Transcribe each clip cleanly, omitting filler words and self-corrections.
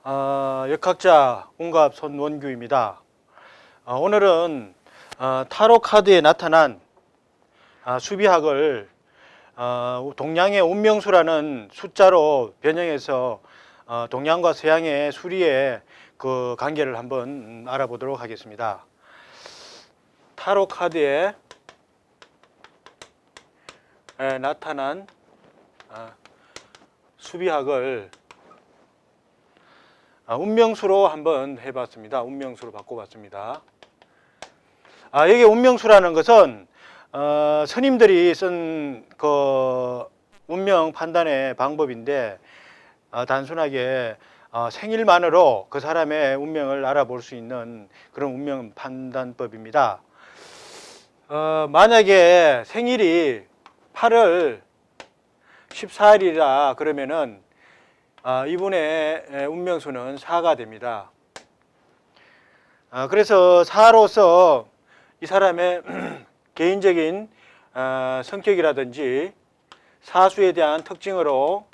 역학자 운갑 손원규입니다. 오늘은 타로 카드에 나타난 수비학을 동양의 운명수라는 숫자로 변형해서 동양과 서양의 수리의 그 관계를 한번 알아보도록 하겠습니다. 타로 카드에 나타난 수비학을 운명수로 한번 해봤습니다. 운명수로 바꿔봤습니다. 여기 운명수라는 것은 스님들이 쓴 그 운명 판단의 방법인데 단순하게 생일만으로 그 사람의 운명을 알아볼 수 있는 그런 운명 판단법입니다. 만약에 생일이 8월 14일이라 그러면은 이분의 운명수는 4가 됩니다. 그래서 4로서 이 사람의 개인적인 성격이라든지 사수에 대한 특징으로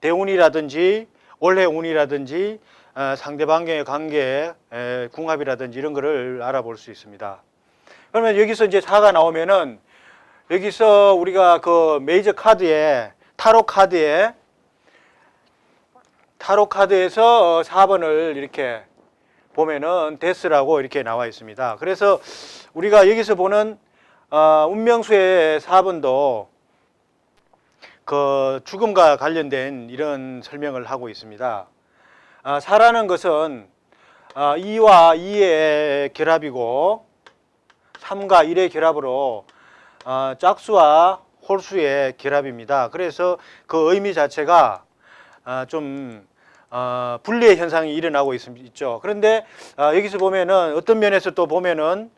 대운이라든지 올해 운이라든지 상대방과의 관계, 궁합이라든지 이런 거를 알아볼 수 있습니다. 그러면 여기서 이제 4가 나오면은 여기서 우리가 그 메이저 카드에 타로 카드에서 4번을 이렇게 보면은 데스라고 이렇게 나와 있습니다. 그래서 우리가 여기서 보는 운명수의 4번도 그 죽음과 관련된 이런 설명을 하고 있습니다. 4라는 것은 2와 2의 결합이고 3과 1의 결합으로 짝수와 홀수의 결합입니다. 그래서 그 의미 자체가 좀 분리의 현상이 일어나고 있죠. 그런데 여기서 보면은 어떤 면에서 또 보면은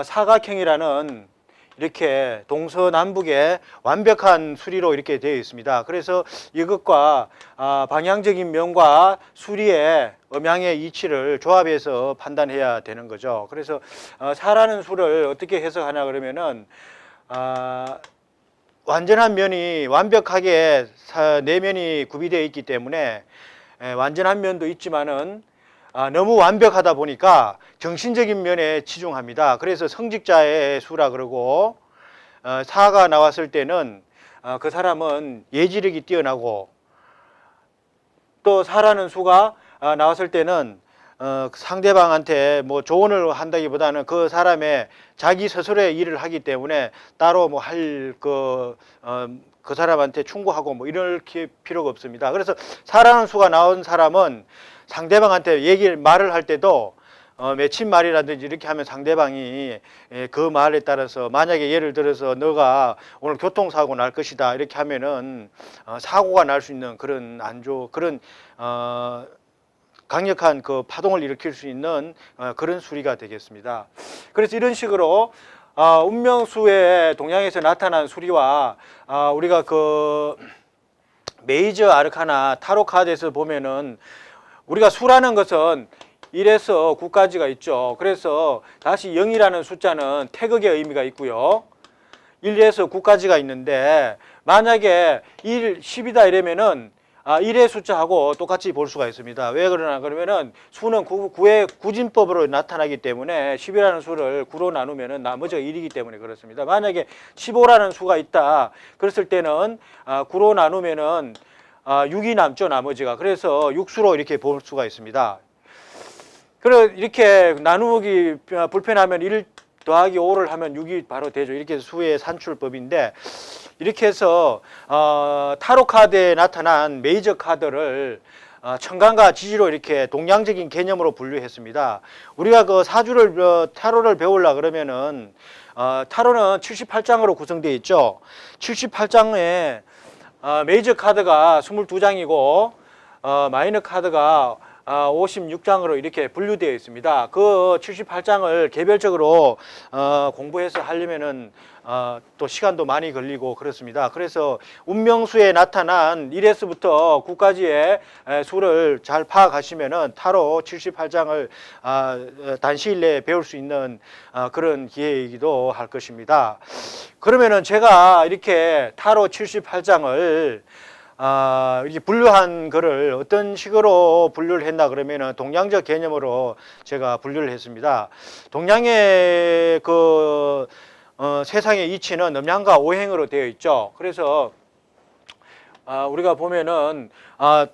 사각형이라는 이렇게 동서남북의 완벽한 수리로 이렇게 되어 있습니다. 그래서 이것과 방향적인 면과 수리의 음양의 이치를 조합해서 판단해야 되는 거죠. 그래서 4라는 수를 어떻게 해석하냐 그러면은 완전한 면이 완벽하게 네 면이 구비되어 있기 때문에 완전한 면도 있지만은 너무 완벽하다 보니까 정신적인 면에 치중합니다. 그래서 성직자의 수라 그러고 4가 나왔을 때는 그 사람은 예지력이 뛰어나고 또 4라는 수가 나왔을 때는 상대방한테 뭐 조언을 한다기보다는 그 사람의 자기 스스로의 일을 하기 때문에 따로 뭐 할 그 사람한테 충고하고 뭐 이럴 필요가 없습니다. 그래서 4라는 수가 나온 사람은 상대방한테 말을 할 때도 맺힌 말이라든지 이렇게 하면 상대방이 그 말에 따라서 만약에 예를 들어서 너가 오늘 교통사고 날 것이다 이렇게 하면은 사고가 날 수 있는 그런 그런 강력한 그 파동을 일으킬 수 있는 그런 수리가 되겠습니다. 그래서 이런 식으로 운명수의 동양에서 나타난 수리와 우리가 그 메이저 아르카나 타로 카드에서 보면은 우리가 수라는 것은 1에서 9까지가 있죠. 그래서 다시 0이라는 숫자는 태극의 의미가 있고요. 1에서 9까지가 있는데 만약에 1, 10이다 이러면은 1의 숫자하고 똑같이 볼 수가 있습니다. 왜 그러나 그러면은 수는 9의 구진법으로 나타나기 때문에 10이라는 수를 9로 나누면은 나머지가 1이기 때문에 그렇습니다. 만약에 15라는 수가 있다 그랬을 때는 9로 나누면은 6이 남죠, 나머지가. 그래서 6수로 이렇게 볼 수가 있습니다. 그래 이렇게 나누기 불편하면 1 더하기 5를 하면 6이 바로 되죠. 이렇게 수의 산출법인데 이렇게 해서 타로 카드에 나타난 메이저 카드를 천간과 지지로 이렇게 동양적인 개념으로 분류했습니다. 우리가 그 타로를 배우려 그러면은 타로는 78장으로 구성되어 있죠. 78장에 메이저 카드가 22장이고 마이너 카드가 56장으로 이렇게 분류되어 있습니다. 그 78장을 개별적으로 공부해서 하려면은 또 시간도 많이 걸리고 그렇습니다. 그래서 운명수에 나타난 1에서부터 9까지의 수를 잘 파악하시면은 타로 78장을 단시일 내에 배울 수 있는 그런 기회이기도 할 것입니다. 그러면은 제가 이렇게 타로 78장을 이렇게 분류한 거를 어떤 식으로 분류를 했나 그러면은 동양적 개념으로 제가 분류를 했습니다. 동양의 세상의 이치는 음양과 오행으로 되어 있죠. 그래서 우리가 보면은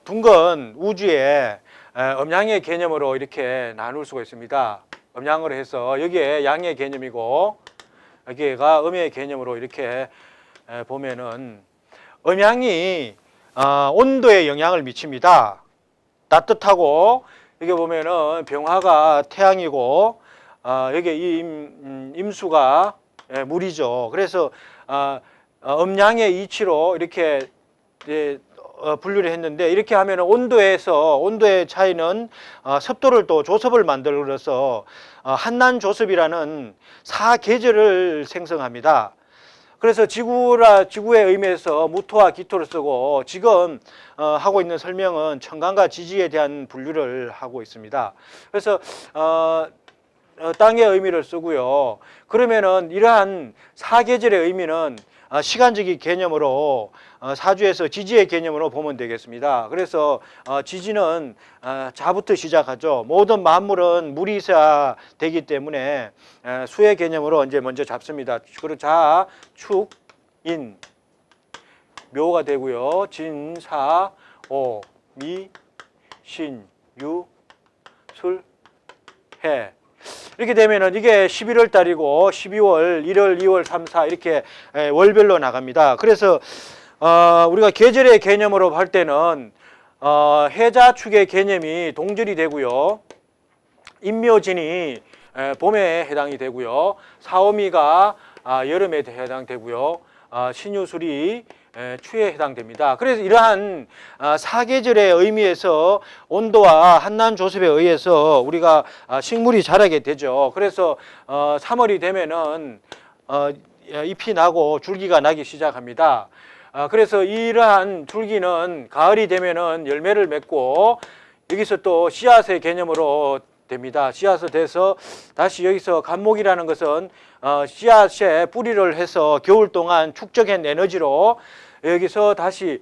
둥근 우주에 음양의 개념으로 이렇게 나눌 수가 있습니다. 음양으로 해서 여기에 양의 개념이고 여기가 음의 개념으로 이렇게 보면은 음양이 온도에 영향을 미칩니다. 따뜻하고 여기 보면은 병화가 태양이고 여기 임수가 물이죠. 그래서 음양의 이치로 이렇게 분류를 했는데 이렇게 하면 온도의 차이는 습도를 또 조섭을 만들어서 한난조섭이라는 사계절을 생성합니다. 그래서 지구의 의미에서 무토와 기토를 쓰고 지금 하고 있는 설명은 천간과 지지에 대한 분류를 하고 있습니다. 그래서 땅의 의미를 쓰고요. 그러면은 이러한 사계절의 의미는 시간적인 개념으로 사주에서 지지의 개념으로 보면 되겠습니다. 그래서 지지는 자부터 시작하죠. 모든 만물은 물이 있어야 되기 때문에 수의 개념으로 이제 먼저 잡습니다. 그리고 자, 축, 인, 묘가 되고요. 진, 사, 오, 미, 신, 유, 술, 해. 이렇게 되면은 이게 11월 달이고 12월, 1월, 2월, 3, 4 이렇게 월별로 나갑니다. 그래서 우리가 계절의 개념으로 할 때는 해자축의 개념이 동절이 되고요. 인묘진이 봄에 해당이 되고요. 사오미가 여름에 해당되고요. 신유술이 추에 해당됩니다. 그래서 이러한 사계절의 의미에서 온도와 한난조섭에 의해서 우리가 식물이 자라게 되죠. 그래서 3월이 되면은 잎이 나고 줄기가 나기 시작합니다. 그래서 이러한 줄기는 가을이 되면은 열매를 맺고 여기서 또 씨앗의 개념으로 됩니다. 씨앗이 돼서 다시 여기서 간목이라는 것은 씨앗에 뿌리를 해서 겨울 동안 축적한 에너지로 여기서 다시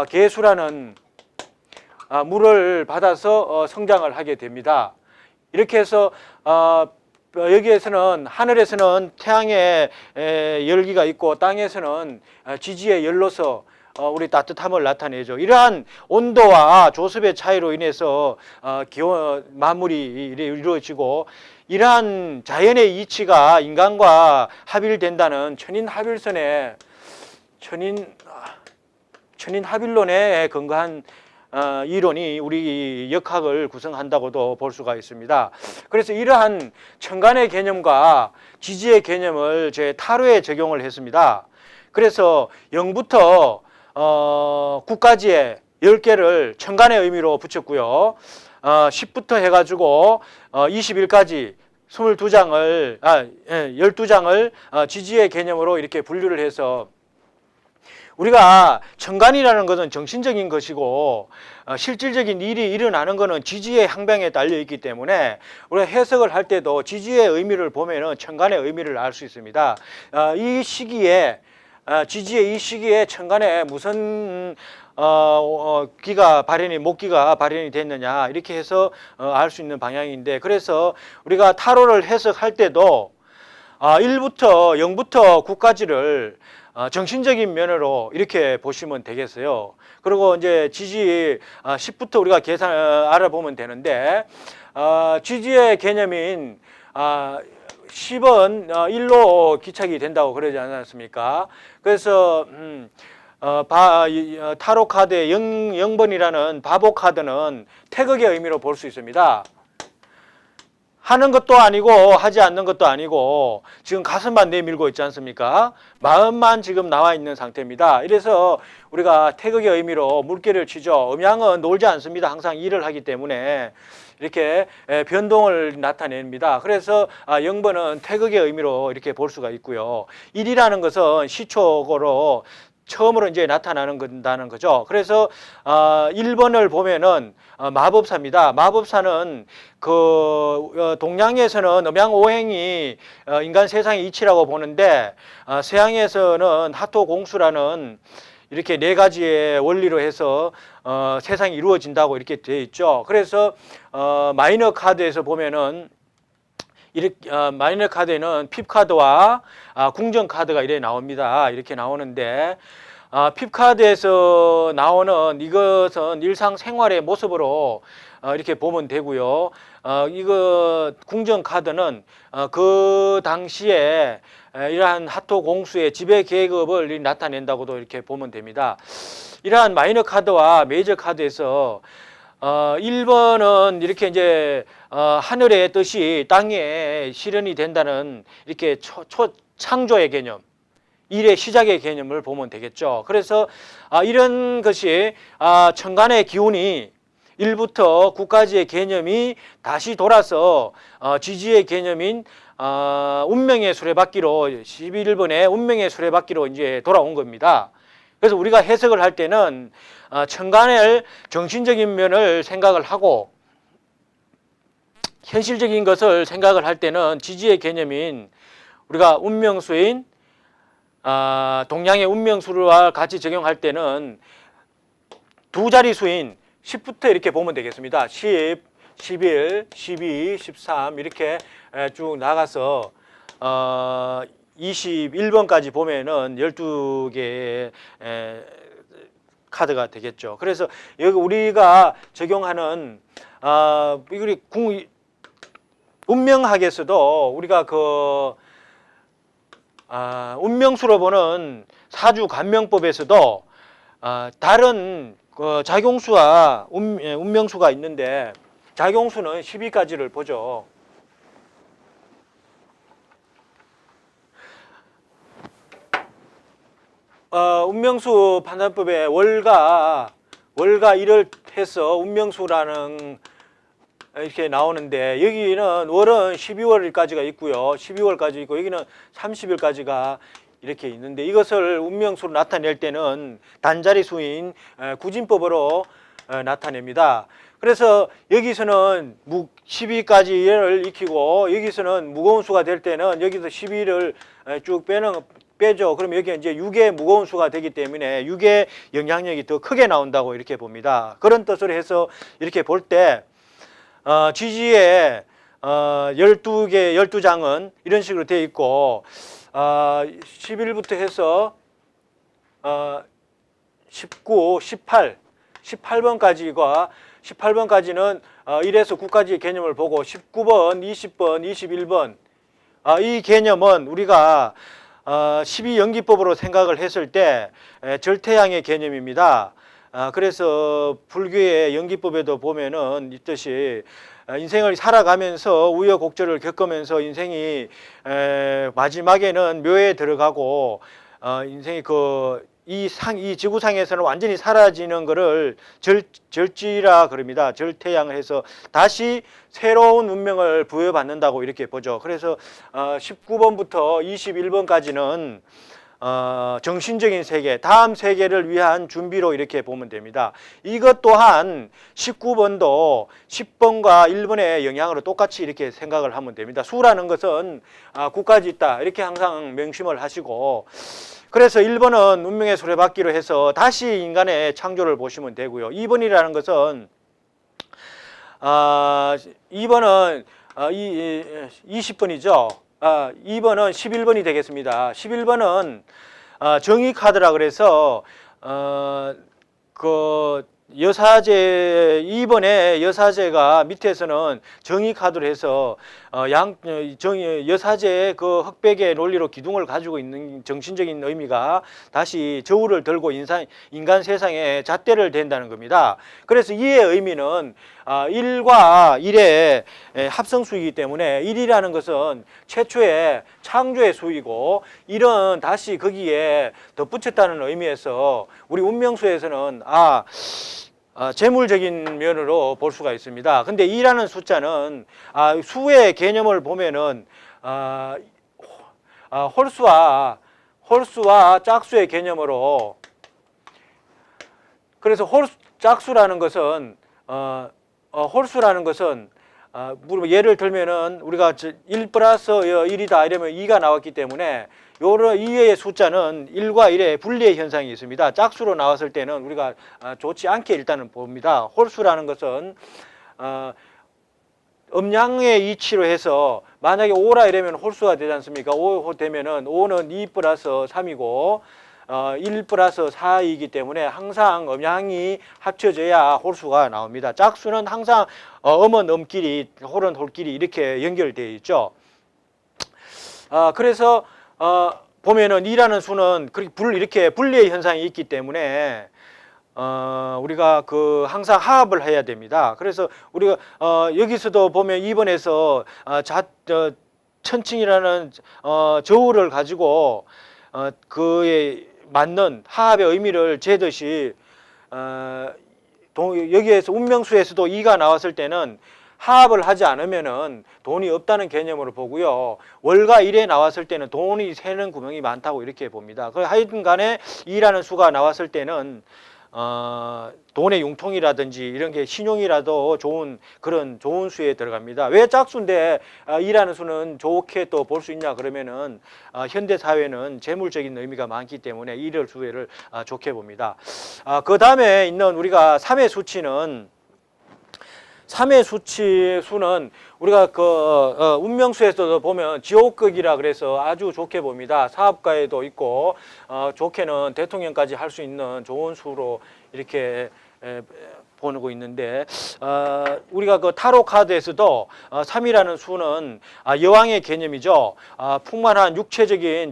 개수라는 물을 받아서 성장을 하게 됩니다. 이렇게 해서 여기에서는 하늘에서는 태양의 열기가 있고 땅에서는 지지의 열로서 우리 따뜻함을 나타내죠. 이러한 온도와 조섭의 차이로 인해서 만물이 이루어지고 이러한 자연의 이치가 인간과 합일된다는 천인합일론에 근거한 이론이 우리 역학을 구성한다고도 볼 수가 있습니다. 그래서 이러한 천간의 개념과 지지의 개념을 제 타로에 적용을 했습니다. 그래서 0부터 9까지의 10개를 천간의 의미로 붙였고요. 10부터 해가지고 21까지 12장을 지지의 개념으로 이렇게 분류를 해서 우리가 천간이라는 것은 정신적인 것이고 실질적인 일이 일어나는 것은 지지의 항방에 달려 있기 때문에 우리가 해석을 할 때도 지지의 의미를 보면은 천간의 의미를 알 수 있습니다. 이 시기에 지지의 이 시기에 천간에 무슨 목기가 발현이 됐느냐 이렇게 해서 알 수 있는 방향인데 그래서 우리가 타로를 해석할 때도 0부터 9까지를 정신적인 면으로 이렇게 보시면 되겠어요. 그리고 이제 지지 10부터 우리가 알아보면 되는데 지지의 개념인 10은 1로 기착이 된다고 그러지 않았습니까? 그래서 타로 카드의 0번이라는 바보 카드는 태극의 의미로 볼 수 있습니다. 하는 것도 아니고 하지 않는 것도 아니고 지금 가슴만 내밀고 있지 않습니까? 마음만 지금 나와 있는 상태입니다. 이래서 우리가 태극의 의미로 물개를 치죠. 음양은 놀지 않습니다. 항상 일을 하기 때문에 이렇게 변동을 나타냅니다. 그래서 0번은 태극의 의미로 이렇게 볼 수가 있고요. 1이라는 것은 시초고로 처음으로 이제 나타나는 거죠. 그래서 1번을 보면은 마법사입니다. 마법사는 동양에서는 음양오행이 인간 세상의 이치라고 보는데 서양에서는 하토공수라는 이렇게 네 가지의 원리로 해서 세상이 이루어진다고 이렇게 되어 있죠. 그래서 마이너 카드에서 보면은 이렇게 마이너 카드에는 핍 카드와 궁전 카드가 이렇게 나옵니다. 이렇게 나오는데 핍 카드에서 나오는 이것은 일상생활의 모습으로 이렇게 보면 되고요. 이거 궁전 카드는 그 당시에 이러한 하토 공수의 지배 계급을 나타낸다고도 이렇게 보면 됩니다. 이러한 마이너 카드와 메이저 카드에서 1번은 이렇게 이제 하늘의 뜻이 땅에 실현이 된다는 이렇게 창조의 개념, 일의 시작의 개념을 보면 되겠죠. 그래서 이런 것이 천간의 기운이 1부터 9까지의 개념이 다시 돌아서 지지의 개념인 운명의 수레바퀴로 11번의 운명의 수레바퀴로 이제 돌아온 겁니다. 그래서 우리가 해석을 할 때는 천간의 정신적인 면을 생각을 하고 현실적인 것을 생각을 할 때는 지지의 개념인 우리가 운명수인 동양의 운명수와 같이 적용할 때는 두 자리수인 10부터 이렇게 보면 되겠습니다. 10, 11, 12, 13 이렇게 쭉 나가서 21번까지 보면은 12개의 카드가 되겠죠. 그래서 여기 우리가 적용하는 운명학에서도 우리가 운명수로 보는 사주간명법에서도 다른 작용수와 운명수가 있는데 작용수는 12가지를 보죠. 운명수 판단법에 월과 일을 해서 운명수라는 이렇게 나오는데 여기는 월은 12월까지가 있고요. 12월까지 있고 여기는 30일까지가 이렇게 있는데 이것을 운명수로 나타낼 때는 단자리 수인 구진법으로 나타냅니다. 그래서 여기서는 12까지를 익히고 여기서는 무거운 수가 될 때는 여기서 12를 쭉 빼죠. 그럼 여기 이제 6의 무거운 수가 되기 때문에 6의 영향력이 더 크게 나온다고 이렇게 봅니다. 그런 뜻으로 해서 이렇게 볼 때 지지의 12장은 이런 식으로 되어 있고 11부터 해서 19, 18, 18번까지는 1에서 9까지의 개념을 보고 19번, 20번, 21번 이 개념은 우리가 12연기법으로 생각을 했을 때 절태양의 개념입니다. 그래서 불교의 연기법에도 보면은 있듯이 인생을 살아가면서 우여곡절을 겪으면서 인생이 마지막에는 묘에 들어가고 인생이 이 지구상에서는 완전히 사라지는 것을 절지라 그럽니다. 절태양을 해서 다시 새로운 운명을 부여받는다고 이렇게 보죠. 그래서 19번부터 21번까지는 정신적인 세계, 다음 세계를 위한 준비로 이렇게 보면 됩니다. 이것 또한 19번도 10번과 1번의 영향으로 똑같이 이렇게 생각을 하면 됩니다. 수라는 것은 9까지 있다 이렇게 항상 명심을 하시고 그래서 1번은 운명의 수레바퀴로 해서 다시 인간의 창조를 보시면 되고요. 2번이라는 것은 2번은 20번이죠. 2번은 11번이 되겠습니다. 11번은 정의 카드라 그래서 여사제 2번에 여사제가 밑에서는 정의 카드로 해서 여사제의 그 흑백의 논리로 기둥을 가지고 있는 정신적인 의미가 다시 저울을 들고 인간 세상에 잣대를 댄다는 겁니다. 그래서 이의 의미는 1과 1의 합성수이기 때문에 1이라는 것은 최초의 창조의 수이고 1은 다시 거기에 덧붙였다는 의미에서 우리 운명수에서는 재물적인 면으로 볼 수가 있습니다. 근데 2라는 숫자는 수의 개념을 보면은 홀수와 짝수의 개념으로 그래서 짝수라는 것은 홀수라는 것은 예를 들면은 우리가 1 플러스 1이다 이러면 2가 나왔기 때문에 요런 이외의 숫자는 1과 1의 분리의 현상이 있습니다. 짝수로 나왔을 때는 우리가 좋지 않게 일단은 봅니다. 홀수라는 것은 음양의 이치로 해서 만약에 5라 이러면 홀수가 되지 않습니까? 5 되면은 5는 2 플러스 3이고 1 플러스 4이기 때문에 항상 음양이 합쳐져야 홀수가 나옵니다. 짝수는 항상 음은 음끼리, 홀은 홀끼리 이렇게 연결되어 있죠. 그래서 보면은 2라는 수는 이렇게 분리의 현상이 있기 때문에 우리가 항상 화합을 해야 됩니다. 그래서 우리가 여기서도 보면 2번에서 천칭이라는 저울을 가지고 그에 맞는 화합의 의미를 재듯이 여기에서 운명수에서도 2가 나왔을 때는 화합을 하지 않으면은 돈이 없다는 개념으로 보고요. 월과 일에 나왔을 때는 돈이 새는 구멍이 많다고 이렇게 봅니다. 하여튼 간에 2라는 수가 나왔을 때는 돈의 융통이라든지 이런 게 신용이라도 좋은 그런 좋은 수에 들어갑니다. 왜 짝수인데 2라는 수는 좋게 또 볼 수 있냐 그러면은 현대 사회는 재물적인 의미가 많기 때문에 2를 수를 좋게 봅니다. 그 다음에 있는 우리가 3의 수치는 3의 수는 우리가 운명수에서도 보면 지옥극이라 그래서 아주 좋게 봅니다. 사업가에도 있고 좋게는 대통령까지 할 수 있는 좋은 수로 이렇게 보고 있는데 우리가 타로 카드에서도 3이라는 수는 여왕의 개념이죠. 풍만한 육체적인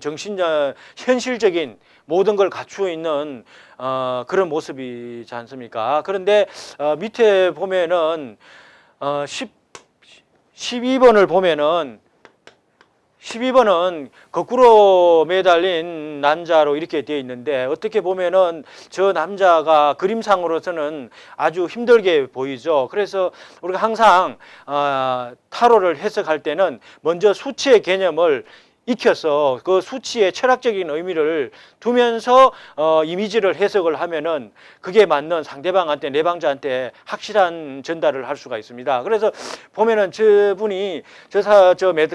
현실적인 모든 걸 갖추어 있는 그런 모습이지 않습니까? 그런데 밑에 보면은 12번을 보면은 12번은 거꾸로 매달린 남자로 이렇게 되어 있는데 어떻게 보면은 저 남자가 그림상으로서는 아주 힘들게 보이죠. 그래서 우리가 항상 타로를 해석할 때는 먼저 수치의 개념을 익혀서 그 수치의 철학적인 의미를 두면서 이미지를 해석을 하면은 그게 맞는 상대방한테 내방자한테 확실한 전달을 할 수가 있습니다. 그래서 보면은 저분이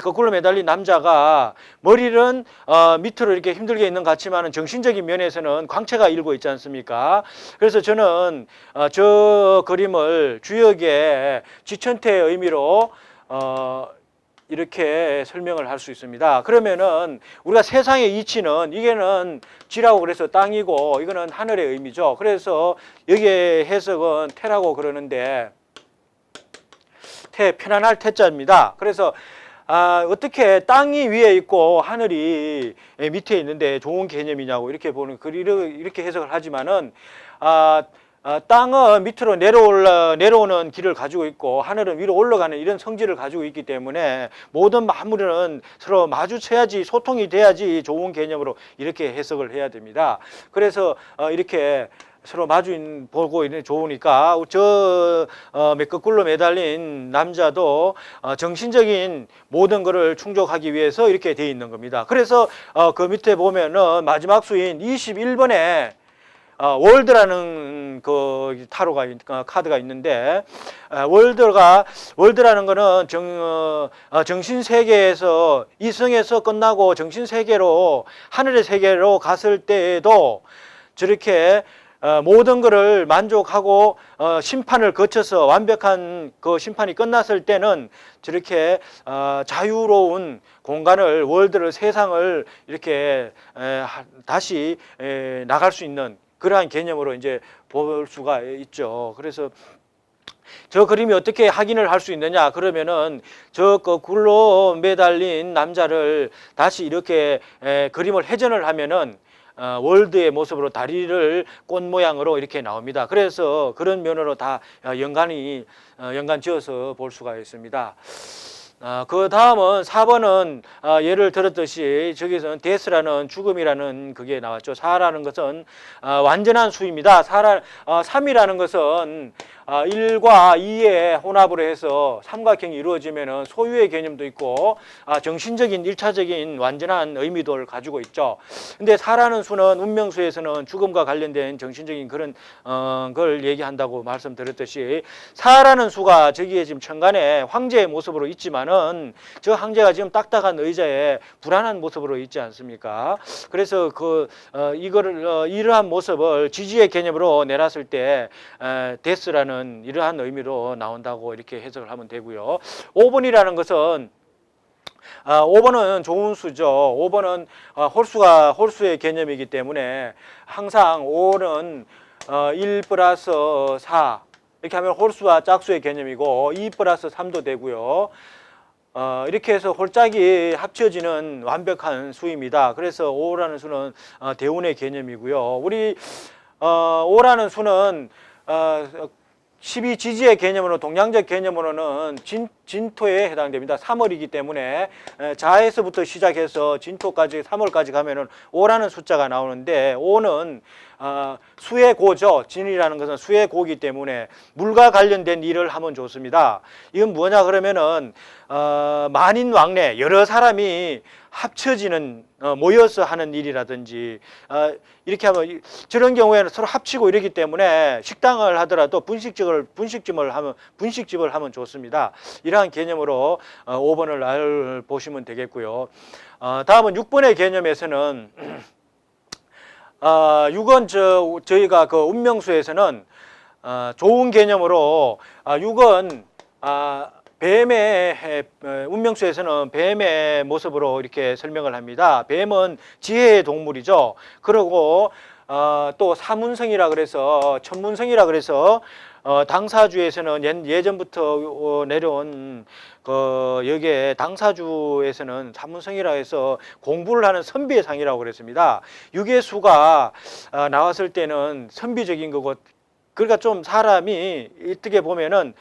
거꾸로 매달린 남자가 머리는 밑으로 이렇게 힘들게 있는 것 같지만은 정신적인 면에서는 광채가 일고 있지 않습니까? 그래서 저는 저 그림을 주역의 지천태의 의미로 이렇게 설명을 할 수 있습니다. 그러면은 우리가 세상의 이치는 이게는 지라고 그래서 땅이고 이거는 하늘의 의미죠. 그래서 여기에 해석은 태라고 그러는데 편안할 태자입니다. 그래서 어떻게 땅이 위에 있고 하늘이 밑에 있는데 좋은 개념이냐고 이렇게 보는 이렇게 해석을 하지만은 땅은 밑으로 내려오는 길을 가지고 있고 하늘은 위로 올라가는 이런 성질을 가지고 있기 때문에 모든 만물은 서로 마주쳐야지 소통이 돼야지 좋은 개념으로 이렇게 해석을 해야 됩니다. 그래서 이렇게 서로 마주 보고 있는 좋으니까 거꾸로 매달린 남자도 정신적인 모든 것을 충족하기 위해서 이렇게 돼 있는 겁니다. 그래서 그 밑에 보면은 마지막 수인 21번에 월드라는 그 타로가 카드가 있는데 월드라는 거는 정신 세계에서 이성에서 끝나고 정신 세계로 하늘의 세계로 갔을 때에도 저렇게 모든 것을 만족하고 심판을 거쳐서 완벽한 그 심판이 끝났을 때는 저렇게 자유로운 공간을 월드를 세상을 이렇게 다시 나갈 수 있는 그러한 개념으로 이제 볼 수가 있죠. 그래서 저 그림이 어떻게 확인을 할 수 있느냐 그러면은 저 거꾸로 매달린 남자를 다시 이렇게 그림을 회전을 하면은 월드의 모습으로 다리를 꽃 모양으로 이렇게 나옵니다. 그래서 그런 면으로 다 연관 지어서 볼 수가 있습니다. 그 다음은 4번은 예를 들었듯이 저기서는 데스라는 죽음이라는 그게 나왔죠. 4라는 것은 완전한 수입니다. 3이라는 것은 1과 2의 혼합으로 해서 삼각형이 이루어지면 소유의 개념도 있고 정신적인 1차적인 완전한 의미도를 가지고 있죠. 근데 4라는 수는 운명수에서는 죽음과 관련된 정신적인 그런 걸 얘기한다고 말씀드렸듯이 4라는 수가 저기에 지금 천간에 황제의 모습으로 있지만은 보면은 저 항제가 지금 딱딱한 의자에 불안한 모습으로 있지 않습니까? 그래서 이러한 모습을 지지의 개념으로 내놨을 때 데스라는 이러한 의미로 나온다고 이렇게 해석을 하면 되고요. 5번이라는 것은 5번은 좋은 수죠. 5번은 홀수의 개념이기 때문에 항상 5는 1 플러스 4 이렇게 하면 홀수와 짝수의 개념이고 2 플러스 3도 되고요. 이렇게 해서 홀짝이 합쳐지는 완벽한 수입니다. 그래서 5라는 수는 대운의 개념이고요. 우리 5라는 수는 12지지의 개념으로 동양적 개념으로는 진토에 해당됩니다. 3월이기 때문에 자에서부터 시작해서 진토까지 3월까지 가면은 5라는 숫자가 나오는데 5는 수의 고죠. 진이라는 것은 수의 고이기 때문에 물과 관련된 일을 하면 좋습니다. 이건 뭐냐 그러면은 만인왕래 여러 사람이 합쳐지는 모여서 하는 일이라든지 이렇게 하면 저런 경우에는 서로 합치고 이러기 때문에 식당을 하더라도 분식집을 하면 좋습니다. 이러한 개념으로 5번을 보시면 되겠고요. 다음은 6번의 개념에서는 6은 저희가 그 운명수에서는 좋은 개념으로 6은 뱀의 운명수에서는 뱀의 모습으로 이렇게 설명을 합니다. 뱀은 지혜의 동물이죠. 그리고 또 사문성이라 그래서 천문성이라 그래서 당사주에서는 예전부터 내려온 여기에 당사주에서는 사문성이라 해서 공부를 하는 선비의 상이라고 그랬습니다. 유계수가 나왔을 때는 선비적인 거고, 그러니까 좀 사람이 어떻게 보면은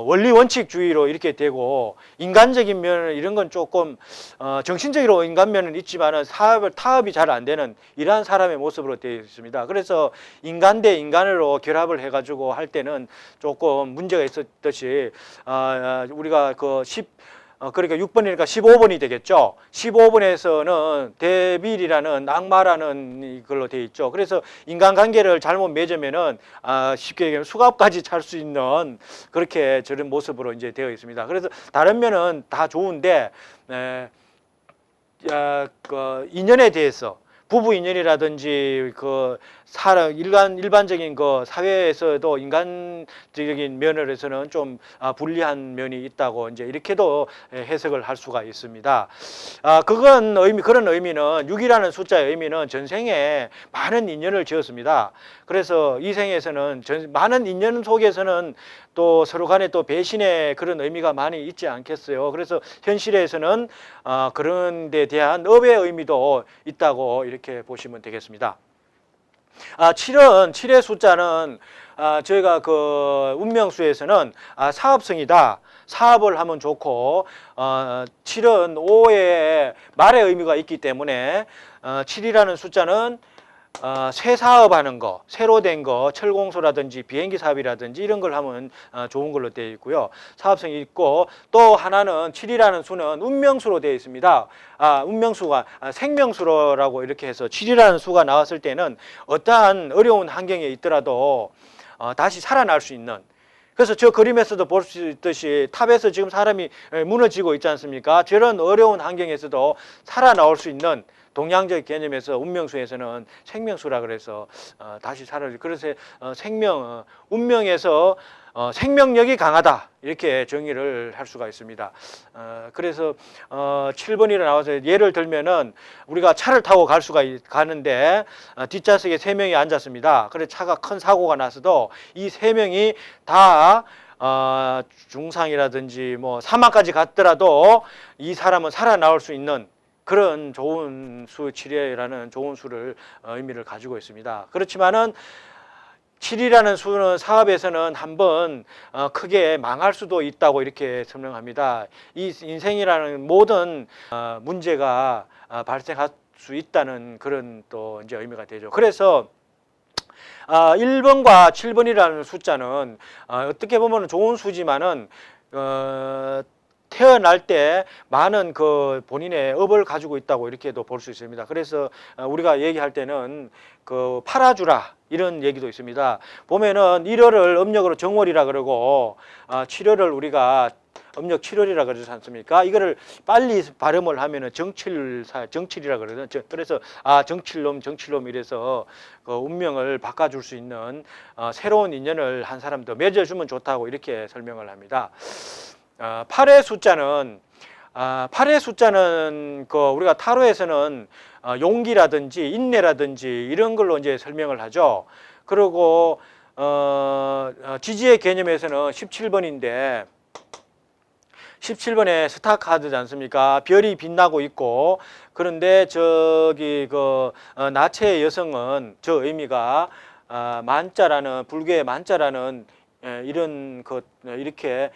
원리 원칙주의로 이렇게 되고, 인간적인 면은 이런 건 조금 정신적으로 인간면은 있지만은 타협이 잘 안 되는 이러한 사람의 모습으로 되어 있습니다. 그래서 인간 대 인간으로 결합을 해가지고 할 때는 조금 문제가 있었듯이 우리가 그러니까 6번이니까 15번이 되겠죠. 15번에서는 대빌이라는 악마라는 걸로 되어 있죠. 그래서 인간관계를 잘못 맺으면은 쉽게 얘기하면 수갑까지 찰 수 있는 그렇게 저런 모습으로 이제 되어 있습니다. 그래서 다른 면은 다 좋은데 인연에 대해서 부부 인연이라든지 일반적인 사회에서도 인간적인 면에서는 좀 불리한 면이 있다고 이제 이렇게도 해석을 할 수가 있습니다. 그런 의미는 6이라는 숫자의 의미는 전생에 많은 인연을 지었습니다. 그래서 이 생에서는 많은 인연 속에서는 또 서로 간에 또 배신의 그런 의미가 많이 있지 않겠어요. 그래서 현실에서는 그런 데 대한 업의 의미도 있다고 이렇게 보시면 되겠습니다. 7의 숫자는 저희가 운명수에서는 사업성이다. 사업을 하면 좋고 7은 5의 말의 의미가 있기 때문에 7이라는 숫자는 새 사업하는 거, 새로 된 거, 철공소라든지 비행기 사업이라든지 이런 걸 하면 좋은 걸로 되어 있고요. 사업성이 있고, 또 하나는 7이라는 수는 운명수로 되어 있습니다. 운명수가 생명수라고 이렇게 해서 7이라는 수가 나왔을 때는 어떠한 어려운 환경에 있더라도 다시 살아날 수 있는, 그래서 저 그림에서도 볼 수 있듯이 탑에서 지금 사람이 무너지고 있지 않습니까? 저런 어려운 환경에서도 살아나올 수 있는, 동양적 개념에서 운명수에서는 생명수라 그래서 다시 그래서 운명에서 생명력이 강하다 이렇게 정의를 할 수가 있습니다. 그래서 7번이라 나와서 예를 들면은 우리가 차를 타고 가는데 뒷좌석에 3명이 앉았습니다. 그래서 차가 큰 사고가 났어도 이 3명이 다 중상이라든지 사망까지 갔더라도 이 사람은 살아나올 수 있는 그런 좋은 수 7이라는 좋은 수를 의미를 가지고 있습니다. 그렇지만은 7이라는 수는 사업에서는 한번 크게 망할 수도 있다고 이렇게 설명합니다. 이 인생이라는 모든 문제가 발생할 수 있다는 그런 또 이제 의미가 되죠. 그래서 1번과 7번이라는 숫자는 어떻게 보면 좋은 수지만은 태어날 때 많은 본인의 업을 가지고 있다고 이렇게도 볼 수 있습니다. 그래서 우리가 얘기할 때는 팔아주라 이런 얘기도 있습니다. 보면은 1월을 음력으로 정월이라 그러고 7월을 우리가 음력 7월이라 그러지 않습니까? 이거를 빨리 발음을 하면은 정칠이라 그러거든요. 그래서 정칠놈 이래서 그 운명을 바꿔줄 수 있는 새로운 인연을 한 사람 더 맺어주면 좋다고 이렇게 설명을 합니다. 8의 숫자는 그 우리가 타로에서는 용기라든지 인내라든지 이런 걸로 이제 설명을 하죠. 그리고 지지의 개념에서는 17번인데 17번에 스타 카드지 않습니까? 별이 빛나고 있고, 그런데 저기 그 나체의 여성은 저 의미가 만자라는 불교의 만자라는 이런 것 이렇게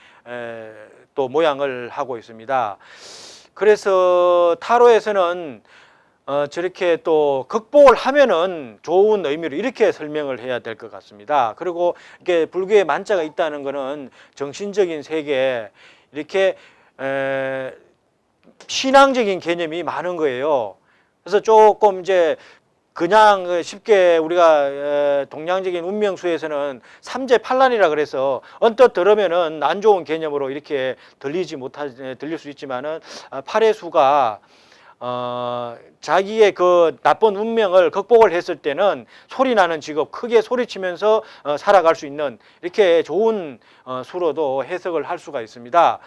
또 모양을 하고 있습니다. 그래서 타로에서는 저렇게 또 극복을 하면은 좋은 의미로 이렇게 설명을 해야 될 것 같습니다. 그리고 이게 불교의 만자가 있다는 것은 정신적인 세계 이렇게 신앙적인 개념이 많은 거예요. 그래서 조금 이제 그냥 쉽게 우리가 동양적인 운명수에서는 삼재팔란이라 그래서 언뜻 들으면은 안 좋은 개념으로 이렇게 들릴 수 있지만은 팔의 수가 자기의 그 나쁜 운명을 극복을 했을 때는 소리 나는 직업, 크게 소리치면서 살아갈 수 있는 이렇게 좋은 수로도 해석을 할 수가 있습니다.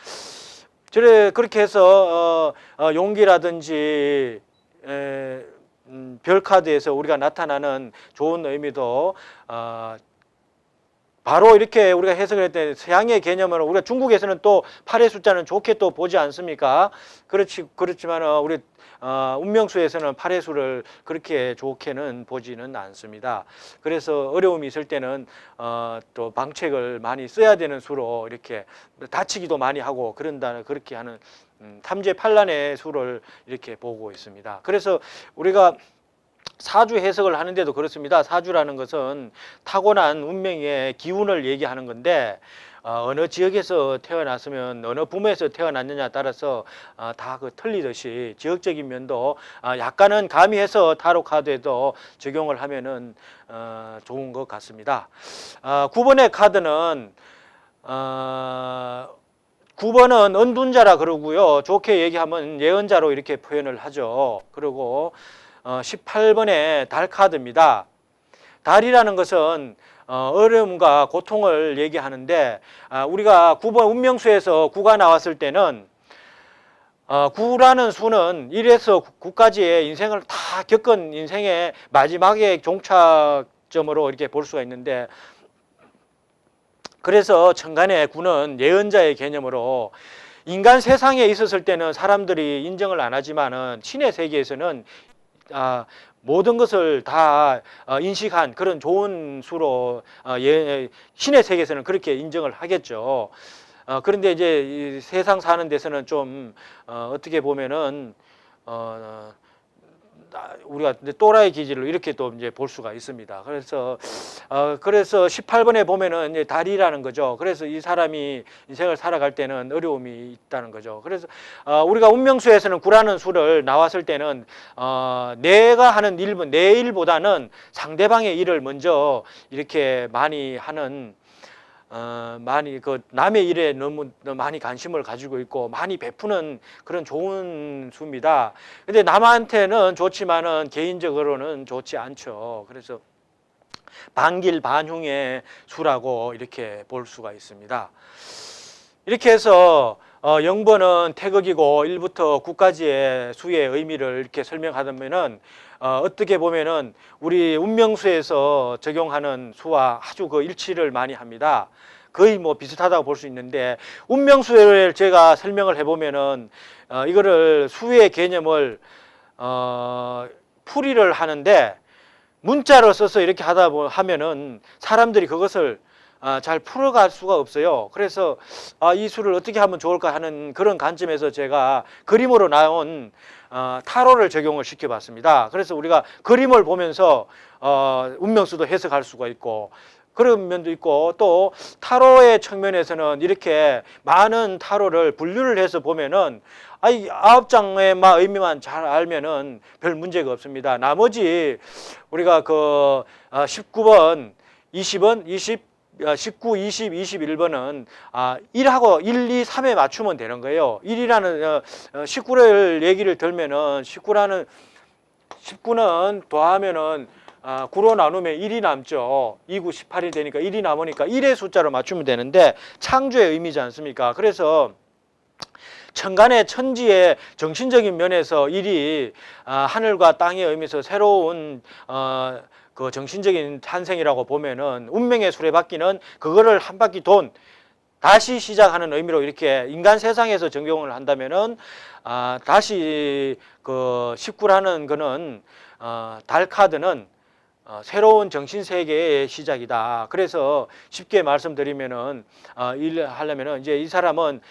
그렇게 해서 용기라든지 별 카드에서 우리가 나타나는 좋은 의미도 바로 이렇게 우리가 해석을 할 때 서양의 개념으로 우리가 중국에서는 또 8의 숫자는 좋게 또 보지 않습니까? 그렇지만 우리 운명수에서는 8의 수를 그렇게 좋게는 보지는 않습니다. 그래서 어려움이 있을 때는 또 방책을 많이 써야 되는 수로 이렇게 다치기도 많이 하고 그렇게 하는 탐재팔란의 수를 이렇게 보고 있습니다. 그래서 우리가 사주 해석을 하는데도 그렇습니다. 사주라는 것은 타고난 운명의 기운을 얘기하는 건데 어느 지역에서 태어났으면 어느 부모에서 태어났느냐에 따라서 다 그 틀리듯이 지역적인 면도 약간은 가미해서 타로 카드에도 적용을 하면은 좋은 것 같습니다. 9번의 카드는 9번은 은둔자라 그러고요. 좋게 얘기하면 예언자로 이렇게 표현을 하죠. 그리고 18번의 달 카드입니다. 달이라는 것은 어려움과 고통을 얘기하는데 우리가 9번 운명수에서 9가 나왔을 때는 9라는 수는 1에서 9까지의 인생을 다 겪은 인생의 마지막의 종착점으로 이렇게 볼 수가 있는데, 그래서 천간의 9는 예언자의 개념으로 인간 세상에 있었을 때는 사람들이 인정을 안 하지만은 신의 세계에서는 모든 것을 다 인식한 그런 좋은 수로 신의 세계에서는 그렇게 인정을 하겠죠. 그런데 이제 이 세상 사는 데서는 좀 어떻게 보면은 우리가 또라이 기질로 이렇게 또 이제 볼 수가 있습니다. 그래서 18번에 보면은 이제 달이라는 거죠. 그래서 이 사람이 인생을 살아갈 때는 어려움이 있다는 거죠. 그래서 우리가 운명수에서는 9라는 수를 나왔을 때는 내가 하는 일은 내 일보다는 상대방의 일을 먼저 이렇게 많이 하는 많이 그 남의 일에 너무 많이 관심을 가지고 있고 많이 베푸는 그런 좋은 수입니다. 근데 남한테는 좋지만은 개인적으로는 좋지 않죠. 그래서 반길반흉의 수라고 이렇게 볼 수가 있습니다. 이렇게 해서 0번은 태극이고 1부터 9까지의 수의 의미를 이렇게 설명하면은 어떻게 보면은 우리 운명수에서 적용하는 수와 아주 그 일치를 많이 합니다. 거의 뭐 비슷하다고 볼 수 있는데, 운명수를 제가 설명을 해보면은 이거를 수의 개념을 풀이를 하는데 문자로 써서 이렇게 하면은 사람들이 그것을 잘 풀어갈 수가 없어요. 그래서 이 수를 어떻게 하면 좋을까 하는 그런 관점에서 제가 그림으로 나온 타로를 적용을 시켜봤습니다. 그래서 우리가 그림을 보면서 운명수도 해석할 수가 있고 그런 면도 있고, 또 타로의 측면에서는 이렇게 많은 타로를 분류를 해서 보면은 9장의 의미만 잘 알면은 별 문제가 없습니다. 나머지 우리가 그 19번, 20번, 19, 20, 21번은 1하고 1, 2, 3에 맞추면 되는 거예요. 1이라는 19를 얘기를 들면은 19는 더하면은 9로 나누면 1이 남죠. 2, 9, 18이 되니까 1이 남으니까 1의 숫자로 맞추면 되는데 창조의 의미지 않습니까? 그래서 천간의 천지의 정신적인 면에서 1이 하늘과 땅의 의미에서 새로운 그 정신적인 탄생이라고 보면은 운명의 수레바퀴는 그거를 한 바퀴 돈 다시 시작하는 의미로 이렇게 인간 세상에서 적용을 한다면은 다시 그 19라는 거는 달 카드는 새로운 정신 세계의 시작이다. 그래서 쉽게 말씀드리면은 일을 하려면은 이제 이 사람은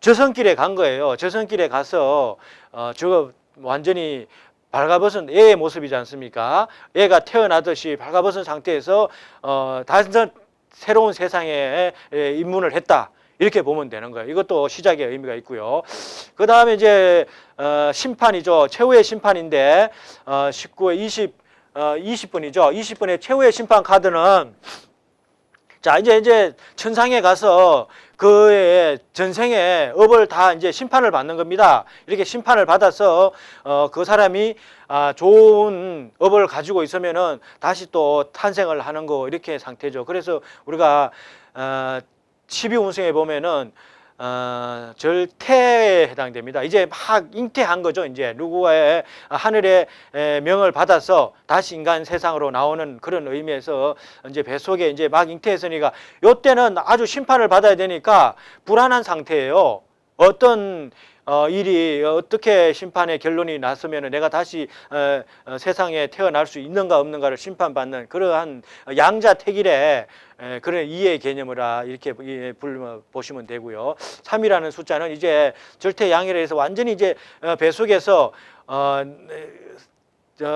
저선길에 간 거예요. 저선길에 가서 저 완전히 발가벗은 애의 모습이지 않습니까? 애가 태어나듯이 발가벗은 상태에서 단전 새로운 세상에 입문을 했다. 이렇게 보면 되는 거예요. 이것도 시작의 의미가 있고요. 그 다음에 이제 심판이죠. 최후의 심판인데 19에 20번이죠. 20번의 최후의 심판 카드는 자 이제 천상에 가서 그의 전생의 업을 다 이제 심판을 받는 겁니다. 이렇게 심판을 받아서 그 사람이 좋은 업을 가지고 있으면은 다시 또 탄생을 하는 거 이렇게 상태죠. 그래서 우리가 12운성에 보면은 절태에 해당됩니다. 이제 막 잉태한 거죠. 이제 누구의 하늘의 명을 받아서 다시 인간 세상으로 나오는 그런 의미에서 이제 뱃속에 이제 막 잉태했으니까 요때는 아주 심판을 받아야 되니까 불안한 상태예요. 어떤 일이 어떻게 심판의 결론이 났으면 내가 다시 세상에 태어날 수 있는가 없는가를 심판받는 그러한 양자택일의 그런 이해 개념이라 이렇게 보시면 되고요. 3이라는 숫자는 이제 절대양이라 해서 완전히 이제 뱃속에서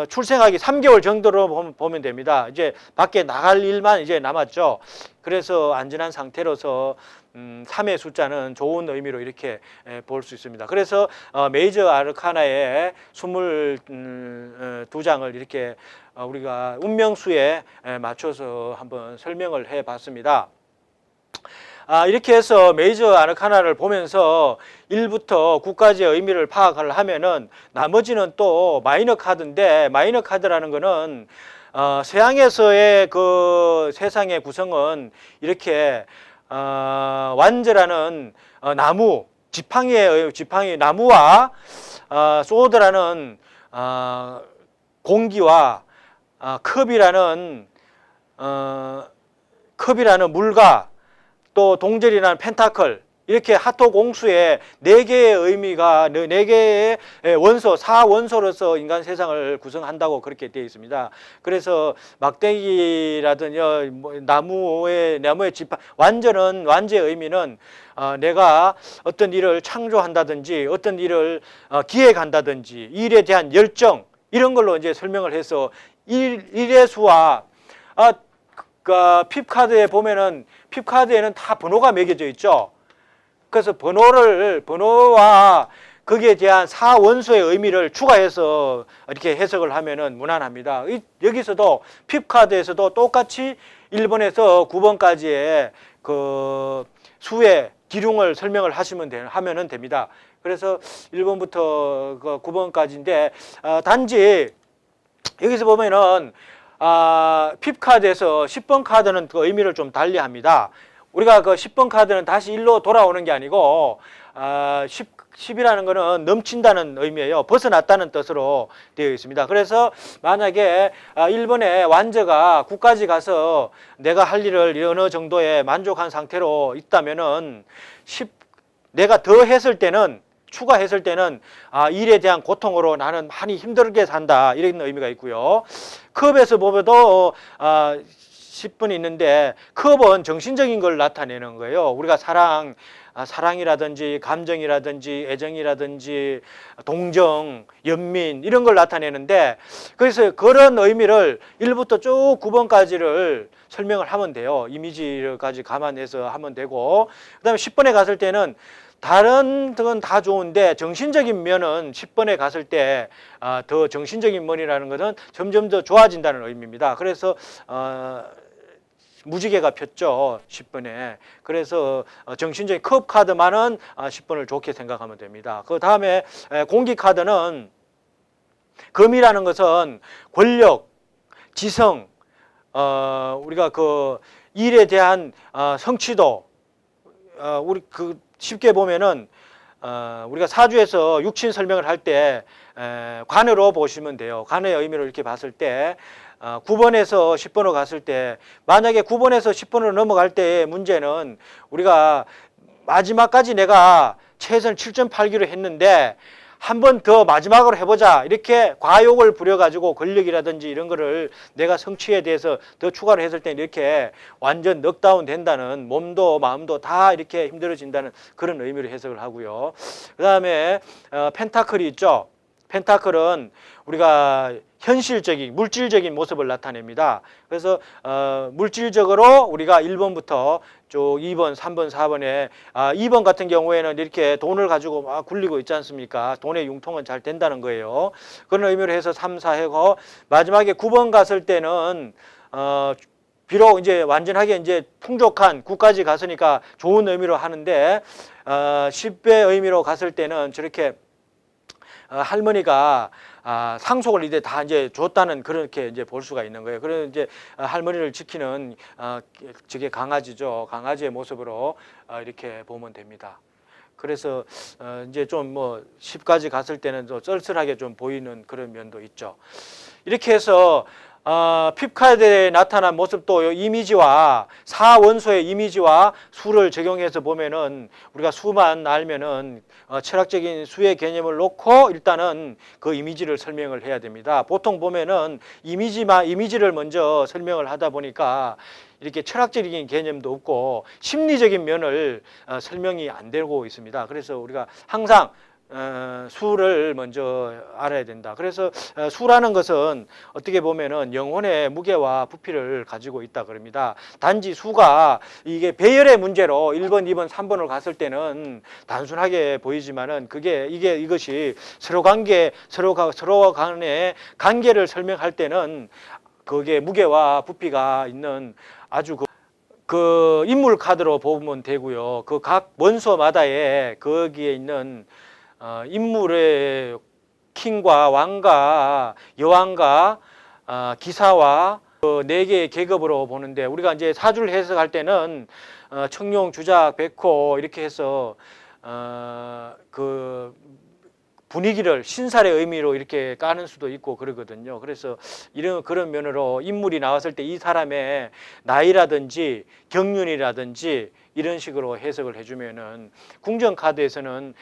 출생하기 3개월 정도로 보면 됩니다. 이제 밖에 나갈 일만 이제 남았죠. 그래서 안전한 상태로서 3의 숫자는 좋은 의미로 이렇게 볼 수 있습니다. 그래서 메이저 아르카나의 22장을 이렇게 우리가 운명수에 맞춰서 한번 설명을 해 봤습니다. 이렇게 해서 메이저 아르카나를 보면서 1부터 9까지의 의미를 파악을 하면은 나머지는 또 마이너 카드인데 마이너 카드라는 거는 서양에서의 그 세상의 구성은 이렇게 완저라는 나무 지팡이 나무와 소드라는 공기와 컵이라는 물과 또 동절이라는 펜타클 이렇게 하토 공수의 4개의 의미가 4개의 원소, 4원소로서 인간 세상을 구성한다고 그렇게 되어 있습니다. 그래서 막대기라든지 나무의 지팡 완저의 의미는 내가 어떤 일을 창조한다든지 어떤 일을 기획한다든지 일에 대한 열정 이런 걸로 이제 설명을 해서 일의 수와 핍카드에 보면은 핍카드에는 다 번호가 매겨져 있죠. 그래서 번호와 거기에 대한 4원소의 의미를 추가해서 이렇게 해석을 하면은 무난합니다. 여기서도 핍카드에서도 똑같이 1번에서 9번까지의 그 수의 기륭을 설명을 하면은 됩니다. 그래서 1번부터 9번까지인데 단지 여기서 보면은 핍카드에서 10번 카드는 그 의미를 좀 달리합니다. 우리가 그 10번 카드는 다시 1로 돌아오는 게 아니고 10이라는 거는 넘친다는 의미예요. 벗어났다는 뜻으로 되어 있습니다. 그래서 만약에 1번에 완저가 9까지 가서 내가 할 일을 어느 정도의 만족한 상태로 있다면은 내가 더 했을 때는 추가했을 때는 일에 대한 고통으로 나는 많이 힘들게 산다 이런 의미가 있고요. 컵에서 보면도 10분이 있는데 컵은 정신적인 걸 나타내는 거예요. 우리가 사랑이라든지 감정이라든지 애정이라든지 동정, 연민 이런 걸 나타내는데 그래서 그런 의미를 1부터 쭉 9번까지를 설명을 하면 돼요. 이미지까지 감안해서 하면 되고 그 다음에 10번에 갔을 때는 다른 건 다 좋은데 정신적인 면은 10번에 갔을 때 더 정신적인 면이라는 것은 점점 더 좋아진다는 의미입니다. 그래서 무지개가 폈죠. 10번에. 그래서 정신적인 컵 카드만은 10번을 좋게 생각하면 됩니다. 그 다음에 공기 카드는 금이라는 것은 권력, 지성, 우리가 그 일에 대한 성취도, 우리 그 쉽게 보면은 우리가 사주에서 육친 설명을 할 때 관으로 보시면 돼요. 관의 의미로 이렇게 봤을 때 9번에서 10번으로 갔을 때 만약에 9번에서 10번으로 넘어갈 때의 문제는 우리가 마지막까지 내가 최선 7.8기로 했는데 한 번 더 마지막으로 해보자 이렇게 과욕을 부려가지고 권력이라든지 이런 거를 내가 성취에 대해서 더 추가로 했을 때 이렇게 완전 넉다운 된다는, 몸도 마음도 다 이렇게 힘들어진다는 그런 의미로 해석을 하고요. 그 다음에 펜타클이 있죠. 펜타클은 우리가 현실적인 물질적인 모습을 나타냅니다. 그래서 물질적으로 우리가 1번부터 쭉 2번, 3번, 4번에 2번 같은 경우에는 이렇게 돈을 가지고 막 굴리고 있지 않습니까? 돈의 융통은 잘 된다는 거예요. 그런 의미로 해서 3, 4하고 마지막에 9번 갔을 때는 비록 이제 완전하게 이제 풍족한 9까지 갔으니까 좋은 의미로 하는데 10배 의미로 갔을 때는 저렇게 할머니가 상속을 이제 다 이제 줬다는 그렇게 이제 볼 수가 있는 거예요. 그래서 이제 할머니를 지키는 저게 강아지죠. 강아지의 모습으로 이렇게 보면 됩니다. 그래서 이제 좀 뭐 10까지 갔을 때는 좀 쓸쓸하게 좀 보이는 그런 면도 있죠. 이렇게 해서 핍카드에 나타난 모습도 이미지와 사원소의 이미지와 수를 적용해서 보면은 우리가 수만 알면은 철학적인 수의 개념을 놓고 일단은 그 이미지를 설명을 해야 됩니다. 보통 보면은 이미지를 먼저 설명을 하다 보니까 이렇게 철학적인 개념도 없고 심리적인 면을 설명이 안 되고 있습니다. 그래서 우리가 항상 수를 먼저 알아야 된다. 그래서 수라는 것은 어떻게 보면은 영혼의 무게와 부피를 가지고 있다 그럽니다. 단지 수가 이게 배열의 문제로 1번, 2번, 3번을 갔을 때는 단순하게 보이지만은 이것이 서로 간의 관계를 설명할 때는 그게 무게와 부피가 있는 아주 그 인물 카드로 보면 되고요. 그 각 원소마다의 거기에 있는 인물의 킹과 왕과 여왕과 기사와 그 네 개의 계급으로 보는데 우리가 이제 사주를 해석할 때는 청룡, 주작, 백호 이렇게 해서 그 분위기를 신살의 의미로 이렇게 까는 수도 있고 그러거든요. 그래서 그런 면으로 인물이 나왔을 때 이 사람의 나이라든지 경륜이라든지 이런 식으로 해석을 해주면은 궁전 카드에서는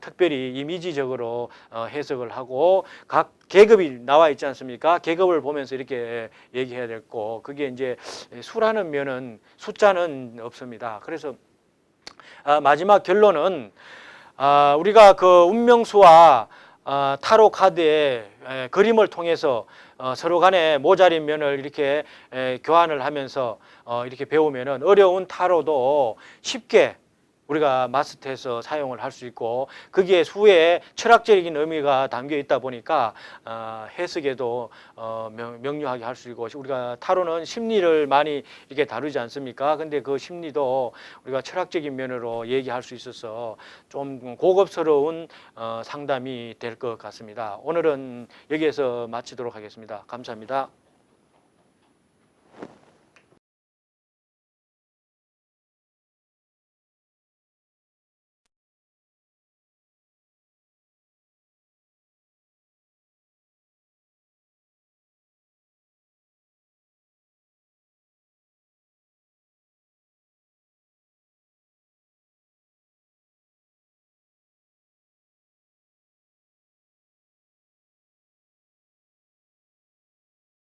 특별히 이미지적으로 해석을 하고 각 계급이 나와 있지 않습니까? 계급을 보면서 이렇게 얘기해야 되고 그게 이제 수라는 면은 숫자는 없습니다. 그래서 마지막 결론은 우리가 그 운명수와 타로 카드의 그림을 통해서 서로 간에 모자린 면을 이렇게 교환을 하면서 이렇게 배우면은 어려운 타로도 쉽게 우리가 마스터해서 사용을 할 수 있고 거기에 수의 철학적인 의미가 담겨 있다 보니까 해석에도 명료하게 할 수 있고 우리가 타로는 심리를 많이 이렇게 다루지 않습니까? 근데 그 심리도 우리가 철학적인 면으로 얘기할 수 있어서 좀 고급스러운 상담이 될 것 같습니다. 오늘은 여기에서 마치도록 하겠습니다. 감사합니다.